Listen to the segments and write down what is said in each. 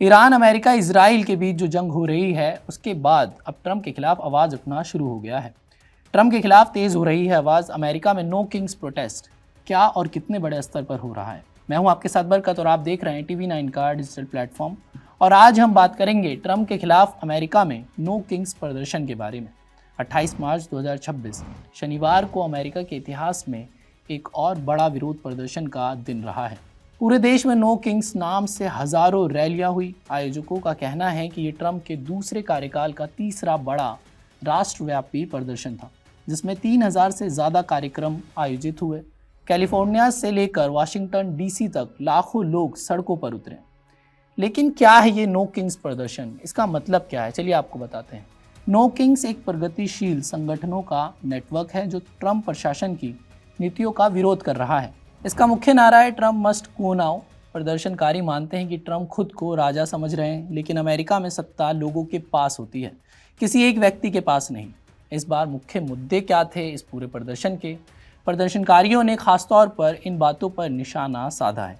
Iran, America, Israel के बीच जो जंग हो रही है उसके बाद अब ट्रंप के खिलाफ आवाज़ उठना शुरू हो गया है। ट्रंप के खिलाफ तेज़ हो रही है आवाज़। अमेरिका में नो किंग्स प्रोटेस्ट क्या और कितने बड़े स्तर पर हो रहा है। मैं हूं आपके साथ बरकत और आप देख रहे हैं TV9 का डिजिटल प्लेटफॉर्म। और आज हम बात करेंगे ट्रंप के खिलाफ अमेरिका में नो किंग्स प्रदर्शन के बारे में। 28 मार्च 2026 शनिवार को अमेरिका के इतिहास में एक और बड़ा विरोध प्रदर्शन का दिन रहा है। पूरे देश में नो किंग्स नाम से हजारों रैलियां हुई। आयोजकों का कहना है कि ये ट्रंप के दूसरे कार्यकाल का तीसरा बड़ा राष्ट्रव्यापी प्रदर्शन था, जिसमें 3000 से ज़्यादा कार्यक्रम आयोजित हुए। कैलिफोर्निया से लेकर वाशिंगटन DC तक लाखों लोग सड़कों पर उतरे। लेकिन क्या है ये नो किंग्स प्रदर्शन, इसका मतलब क्या है, चलिए आपको बताते हैं। नो किंग्स एक प्रगतिशील संगठनों का नेटवर्क है जो ट्रंप प्रशासन की नीतियों का विरोध कर रहा है। इसका मुख्य नारा है ट्रंप मस्ट गो नाउ। प्रदर्शनकारी मानते हैं कि ट्रंप खुद को राजा समझ रहे हैं, लेकिन अमेरिका में सत्ता लोगों के पास होती है, किसी एक व्यक्ति के पास नहीं। इस बार मुख्य मुद्दे क्या थे इस पूरे प्रदर्शन के? प्रदर्शनकारियों ने खासतौर पर इन बातों पर निशाना साधा है।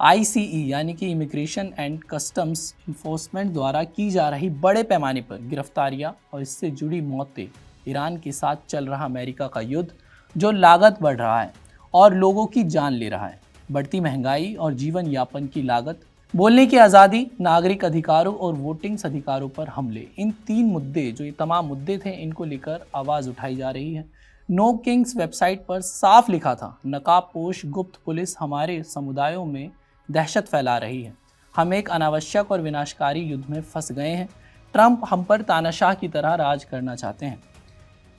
ICE यानी कि इमिग्रेशन एंड कस्टम्स इन्फोर्समेंट द्वारा की जा रही बड़े पैमाने पर गिरफ्तारियां और इससे जुड़ी मौतें, ईरान के साथ चल रहा अमेरिका का युद्ध जो लागत बढ़ रहा है और लोगों की जान ले रहा है, बढ़ती महंगाई और जीवन यापन की लागत, बोलने की आज़ादी, नागरिक अधिकारों और वोटिंग अधिकारों पर हमले, इन 3 मुद्दे जो ये तमाम मुद्दे थे, इनको लेकर आवाज़ उठाई जा रही है। नो किंग्स वेबसाइट पर साफ लिखा था, नकाबपोश गुप्त पुलिस हमारे समुदायों में दहशत फैला रही है, हम एक अनावश्यक और विनाशकारी युद्ध में फंस गए हैं, ट्रंप हम पर तानाशाह की तरह राज करना चाहते हैं।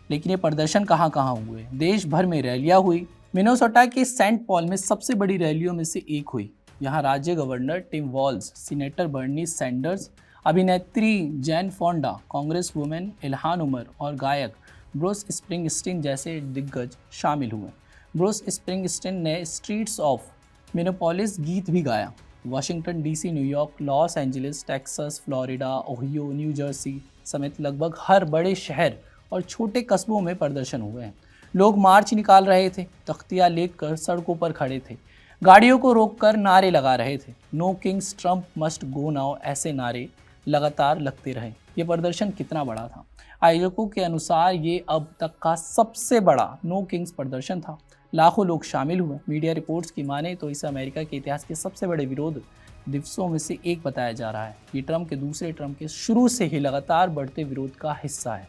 लेकिन ये प्रदर्शन कहाँ कहाँ हुए? देश भर में रैलियाँ हुई। मिनेसोटा के सेंट पॉल में सबसे बड़ी रैलियों में से एक हुई। यहाँ राज्य governor Tim Walz, senator Bernie Sanders, अभिनेत्री Jane Fonda, congresswoman Ilhan Omar और गायक ब्रूस स्प्रिंगस्टीन जैसे दिग्गज शामिल हुए। ब्रूस स्प्रिंगस्टीन ने स्ट्रीट्स ऑफ मिनेपोलिस गीत भी गाया। Washington DC, New York, Los Angeles, Texas, Florida, Ohio, New Jersey समेत लगभग हर बड़े शहर और छोटे कस्बों में प्रदर्शन हुए हैं। लोग मार्च निकाल रहे थे, तख्तियाँ लेकर सड़कों पर खड़े थे, गाड़ियों को रोककर नारे लगा रहे थे। No kings, Trump must go now, ऐसे नारे लगातार लगते रहे। ये प्रदर्शन कितना बड़ा था? आयोजकों के अनुसार ये अब तक का सबसे बड़ा नो किंग्स प्रदर्शन था। लाखों लोग शामिल हुए। मीडिया रिपोर्ट्स की माने तो इसे अमेरिका के इतिहास के सबसे बड़े विरोध दिवसों में से एक बताया जा रहा है। ये ट्रंप के दूसरे ट्रंप के शुरू से ही लगातार बढ़ते विरोध का हिस्सा है।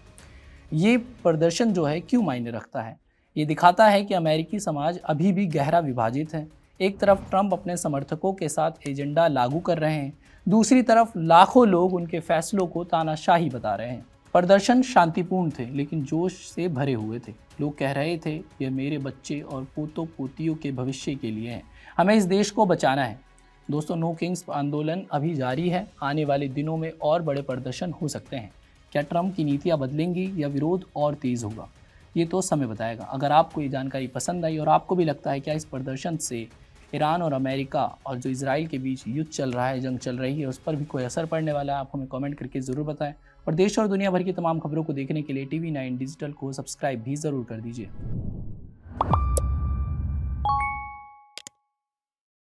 ये प्रदर्शन जो है क्यों मायने रखता है? ये दिखाता है कि अमेरिकी समाज अभी भी गहरा विभाजित है। एक तरफ ट्रंप अपने समर्थकों के साथ एजेंडा लागू कर रहे हैं, दूसरी तरफ लाखों लोग उनके फैसलों को तानाशाही बता रहे हैं। प्रदर्शन शांतिपूर्ण थे लेकिन जोश से भरे हुए थे। लोग कह रहे थे, यह मेरे बच्चे और पोतों पोतियों के भविष्य के लिए है, हमें इस देश को बचाना है। दोस्तों, नो किंग्स आंदोलन अभी जारी है। आने वाले दिनों में और बड़े प्रदर्शन हो सकते हैं। क्या ट्रंप की नीतियाँ बदलेंगी या विरोध और तेज़ होगा, ये तो समय बताएगा। अगर आपको ये जानकारी पसंद आई और आपको भी लगता है क्या इस प्रदर्शन से ईरान और अमेरिका और जो इजराइल के बीच युद्ध चल रहा है, जंग चल रही है, उस पर भी कोई असर पड़ने वाला है, आप हमें कमेंट करके ज़रूर बताएं। और देश और दुनिया भर की तमाम खबरों को देखने के लिए TV9 डिजिटल को सब्सक्राइब भी ज़रूर कर दीजिए।